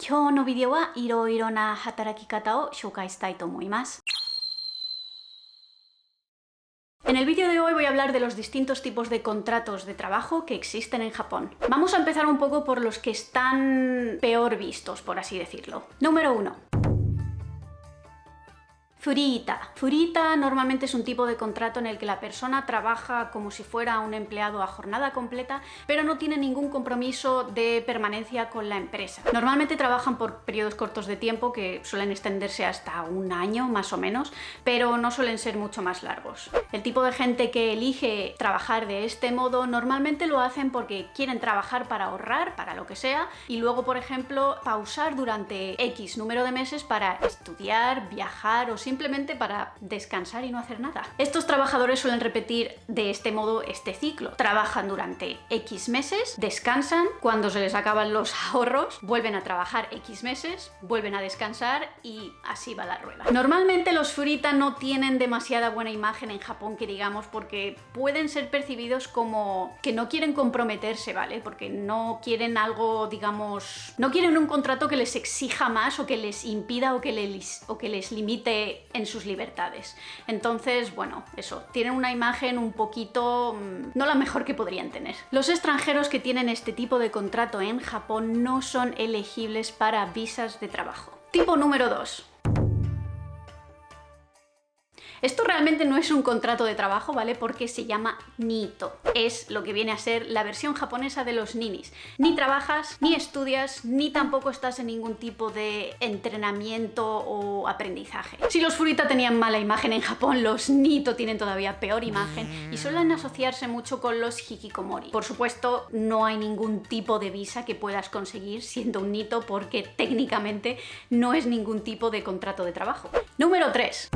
今日のビデオはいろいろな働き方を紹介したいと思います。En el vídeo de hoy voy a hablar de los distintos tipos de contratos de trabajo que existen en Japón. Vamos a empezar un poco por los que están peor vistos, por así decirlo. Número 1. Furita. Furita normalmente es un tipo de contrato en el que la persona trabaja como si fuera un empleado a jornada completa, pero no tiene ningún compromiso de permanencia con la empresa. Normalmente trabajan por periodos cortos de tiempo que suelen extenderse hasta un año más o menos, pero no suelen ser mucho más largos. El tipo de gente que elige trabajar de este modo normalmente lo hacen porque quieren trabajar para ahorrar, para lo que sea, y luego, por ejemplo, pausar durante X número de meses para estudiar, viajar o simplemente para descansar y no hacer nada. Estos trabajadores suelen repetir de este modo este ciclo. Trabajan durante X meses, descansan, cuando se les acaban los ahorros, vuelven a trabajar X meses, vuelven a descansar y así va la rueda. Normalmente los furita no tienen demasiada buena imagen en Japón, que digamos, porque pueden ser percibidos como que no quieren comprometerse, ¿vale? Porque no quieren algo, digamos, no quieren un contrato que les exija más o que les impida o que les limite en sus libertades. Entonces, bueno, eso, tienen una imagen un poquito no la mejor que podrían tener. Los extranjeros que tienen este tipo de contrato en Japón no son elegibles para visas de trabajo. Tipo número 2. Esto realmente no es un contrato de trabajo, ¿vale? Porque se llama Nito. Es lo que viene a ser la versión japonesa de los ninis. Ni trabajas, ni estudias, ni tampoco estás en ningún tipo de entrenamiento o aprendizaje. Si los furita tenían mala imagen en Japón, los Nito tienen todavía peor imagen y suelen asociarse mucho con los hikikomori. Por supuesto, no hay ningún tipo de visa que puedas conseguir siendo un Nito porque técnicamente no es ningún tipo de contrato de trabajo. Número 3.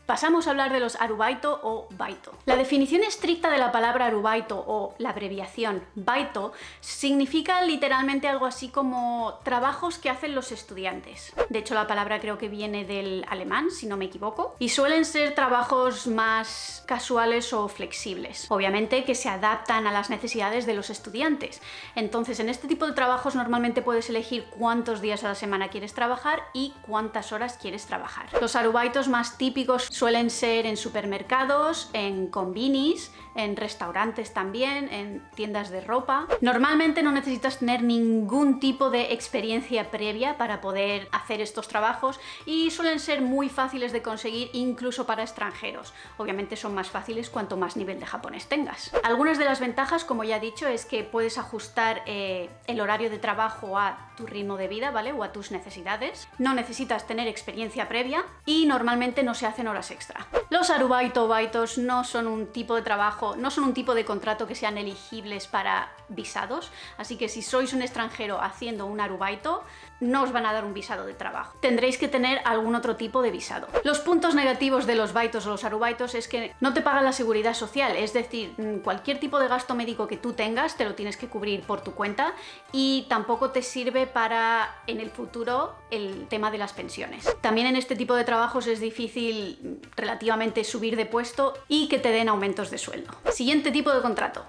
Pasamos a hablar de los arubaito o baito. La definición estricta de la palabra arubaito o la abreviación baito significa literalmente algo así como trabajos que hacen los estudiantes. De hecho, la palabra creo que viene del alemán, si no me equivoco, y suelen ser trabajos más casuales o flexibles. Obviamente que se adaptan a las necesidades de los estudiantes. Entonces, en este tipo de trabajos normalmente puedes elegir cuántos días a la semana quieres trabajar y cuántas horas quieres trabajar. Los arubaitos más típicos suelen ser en supermercados, en konbinis, en restaurantes también, en tiendas de ropa. Normalmente no necesitas tener ningún tipo de experiencia previa para poder hacer estos trabajos y suelen ser muy fáciles de conseguir incluso para extranjeros. Obviamente son más fáciles cuanto más nivel de japonés tengas. Algunas de las ventajas, como ya he dicho, es que puedes ajustar el horario de trabajo a tu ritmo de vida, ¿vale? O a tus necesidades. No necesitas tener experiencia previa y normalmente no se hacen horas extra. Los arubaito o baitos no son un tipo de trabajo, no son un tipo de contrato que sean elegibles para visados, así que si sois un extranjero haciendo un arubaito, no os van a dar un visado de trabajo. Tendréis que tener algún otro tipo de visado. Los puntos negativos de los baitos o los arubaitos es que no te pagan la seguridad social, es decir, cualquier tipo de gasto médico que tú tengas te lo tienes que cubrir por tu cuenta y tampoco te sirve para en el futuro el tema de las pensiones. También en este tipo de trabajos es difícil relativamente subir de puesto y que te den aumentos de sueldo. Siguiente tipo de contrato.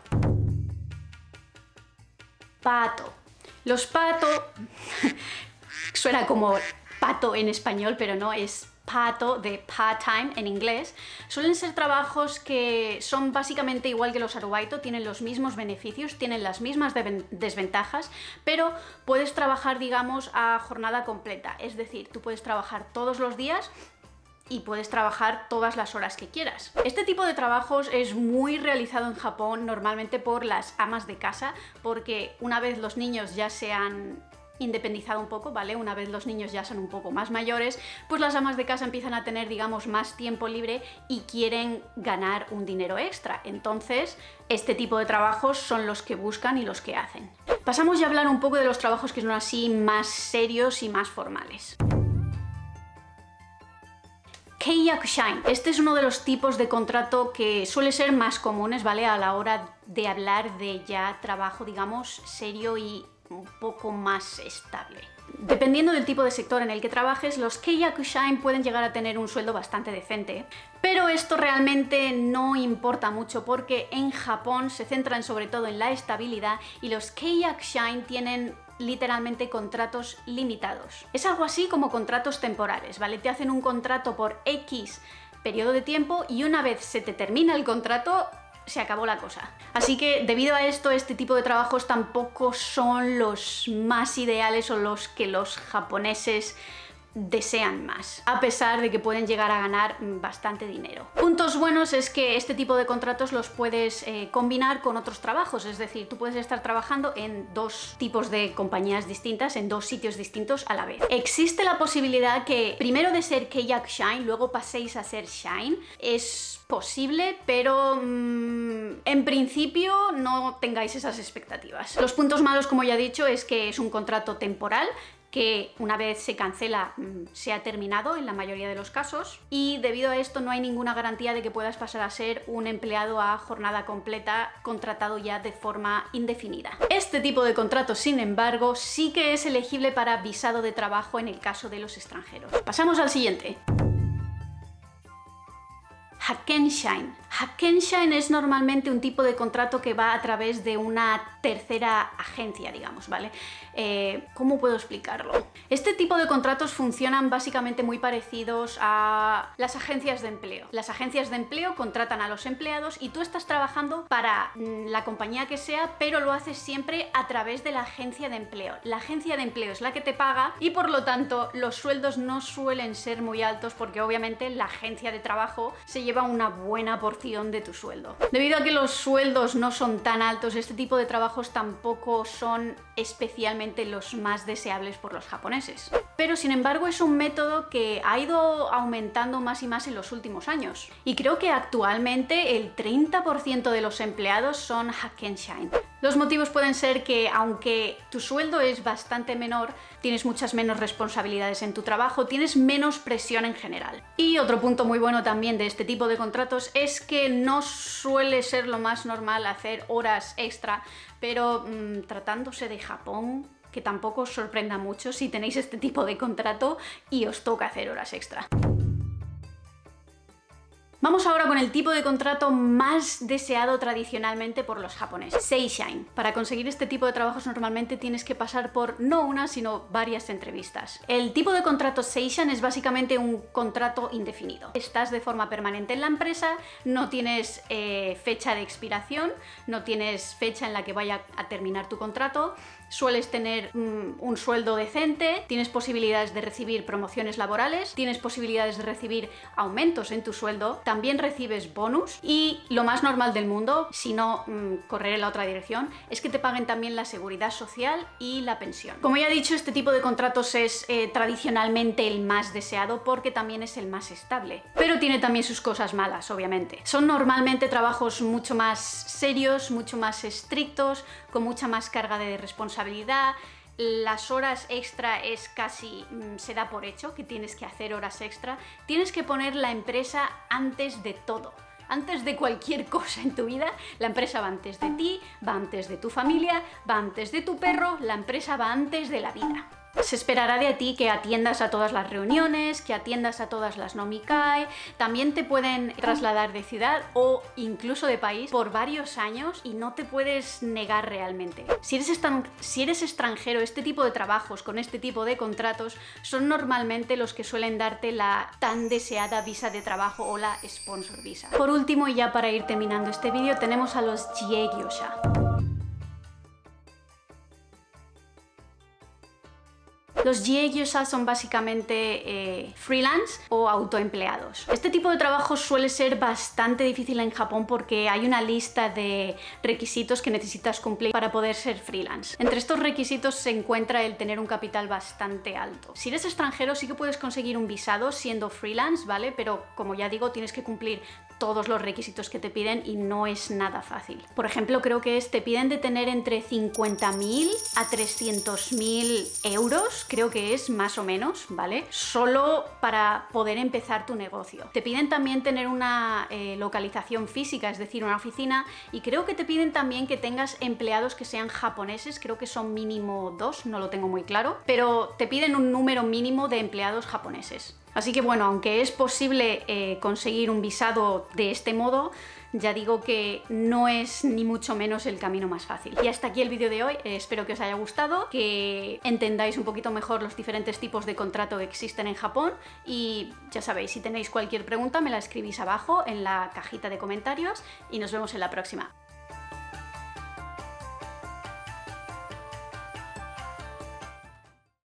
Pato. Los pato suena como pato en español, pero no, es pato de part-time en inglés. Suelen ser trabajos que son básicamente igual que los arubaito, tienen los mismos beneficios, tienen las mismas desventajas, pero puedes trabajar, digamos, a jornada completa. Es decir, tú puedes trabajar todos los días y puedes trabajar todas las horas que quieras. Este tipo de trabajos es muy realizado en Japón normalmente por las amas de casa, porque una vez los niños ya se han independizado un poco, ¿vale? Una vez los niños ya son un poco más mayores, pues las amas de casa empiezan a tener, digamos, más tiempo libre y quieren ganar un dinero extra. Entonces, este tipo de trabajos son los que buscan y los que hacen. Pasamos ya a hablar un poco de los trabajos que son así más serios y más formales. Keiyakushain. Este es uno de los tipos de contrato que suele ser más comunes, ¿vale? A la hora de hablar de ya trabajo, digamos, serio y un poco más estable. Dependiendo del tipo de sector en el que trabajes, los Keiyakushain pueden llegar a tener un sueldo bastante decente, pero esto realmente no importa mucho porque en Japón se centran sobre todo en la estabilidad y los Keiyakushain tienen literalmente contratos limitados. Es algo así como contratos temporales, ¿vale? Te hacen un contrato por X periodo de tiempo y una vez se te termina el contrato, se acabó la cosa. Así que debido a esto, este tipo de trabajos tampoco son los más ideales o los que los japoneses desean más, a pesar de que pueden llegar a ganar bastante dinero. Puntos buenos es que este tipo de contratos los puedes combinar con otros trabajos, es decir, tú puedes estar trabajando en dos tipos de compañías distintas, en dos sitios distintos a la vez. Existe la posibilidad que primero de ser Keiyakushain, luego paséis a ser Shain. Es posible, pero en principio no tengáis esas expectativas. Los puntos malos, como ya he dicho, es que es un contrato temporal, que una vez se cancela se ha terminado en la mayoría de los casos, y debido a esto no hay ninguna garantía de que puedas pasar a ser un empleado a jornada completa contratado ya de forma indefinida. Este tipo de contrato, sin embargo, sí que es elegible para visado de trabajo en el caso de los extranjeros. Pasamos al siguiente. Hakkenshain. Hakkenshain es normalmente un tipo de contrato que va a través de una tercera agencia, digamos, ¿vale? ¿Cómo puedo explicarlo? Este tipo de contratos funcionan básicamente muy parecidos a las agencias de empleo. Las agencias de empleo contratan a los empleados y tú estás trabajando para la compañía que sea, pero lo haces siempre a través de la agencia de empleo. La agencia de empleo es la que te paga y por lo tanto los sueldos no suelen ser muy altos porque obviamente la agencia de trabajo se lleva una buena porción de tu sueldo. Debido a que los sueldos no son tan altos, este tipo de trabajos tampoco son especialmente los más deseables por los japoneses. Pero sin embargo es un método que ha ido aumentando más y más en los últimos años. Y creo que actualmente el 30% de los empleados son Hakkenshain. Los motivos pueden ser que aunque tu sueldo es bastante menor, tienes muchas menos responsabilidades en tu trabajo, tienes menos presión en general. Y otro punto muy bueno también de este tipo de contratos es que no suele ser lo más normal hacer horas extra, pero tratándose de Japón, que tampoco os sorprenda mucho si tenéis este tipo de contrato y os toca hacer horas extra. Vamos ahora con el tipo de contrato más deseado tradicionalmente por los japoneses, Seishain. Para conseguir este tipo de trabajos normalmente tienes que pasar por no una, sino varias entrevistas. El tipo de contrato Seishain es básicamente un contrato indefinido. Estás de forma permanente en la empresa, no tienes fecha de expiración, no tienes fecha en la que vaya a terminar tu contrato, sueles tener un sueldo decente, tienes posibilidades de recibir promociones laborales, tienes posibilidades de recibir aumentos en tu sueldo, también recibes bonus y lo más normal del mundo, si no correr en la otra dirección, es que te paguen también la seguridad social y la pensión. Como ya he dicho, este tipo de contratos es tradicionalmente el más deseado porque también es el más estable, pero tiene también sus cosas malas, obviamente. Son normalmente trabajos mucho más serios, mucho más estrictos, con mucha más carga de responsabilidad. Las horas extra es casi, se da por hecho que tienes que hacer horas extra. Tienes que poner la empresa antes de todo. Antes de cualquier cosa en tu vida, la empresa va antes de ti, va antes de tu familia, va antes de tu perro, la empresa va antes de la vida. Se esperará de ti que atiendas a todas las reuniones, que atiendas a todas las nomikai, también te pueden trasladar de ciudad o incluso de país por varios años y no te puedes negar realmente. Si eres extranjero, este tipo de trabajos con este tipo de contratos son normalmente los que suelen darte la tan deseada visa de trabajo o la sponsor visa. Por último, y ya para ir terminando este vídeo, tenemos a los Jie-gyosha. Los Jie-gyosha son básicamente freelance o autoempleados. Este tipo de trabajo suele ser bastante difícil en Japón porque hay una lista de requisitos que necesitas cumplir para poder ser freelance. Entre estos requisitos se encuentra el tener un capital bastante alto. Si eres extranjero sí que puedes conseguir un visado siendo freelance, ¿vale? Pero como ya digo, tienes que cumplir todos los requisitos que te piden y no es nada fácil. Por ejemplo, creo que te piden de tener entre 50.000 a 300.000 euros, creo que es más o menos, ¿vale? Solo para poder empezar tu negocio. Te piden también tener una localización física, es decir, una oficina, y creo que te piden también que tengas empleados que sean japoneses, creo que son mínimo 2, no lo tengo muy claro, pero te piden un número mínimo de empleados japoneses. Así que bueno, aunque es posible conseguir un visado de este modo, ya digo que no es ni mucho menos el camino más fácil. Y hasta aquí el vídeo de hoy, espero que os haya gustado, que entendáis un poquito mejor los diferentes tipos de contrato que existen en Japón y ya sabéis, si tenéis cualquier pregunta me la escribís abajo en la cajita de comentarios y nos vemos en la próxima.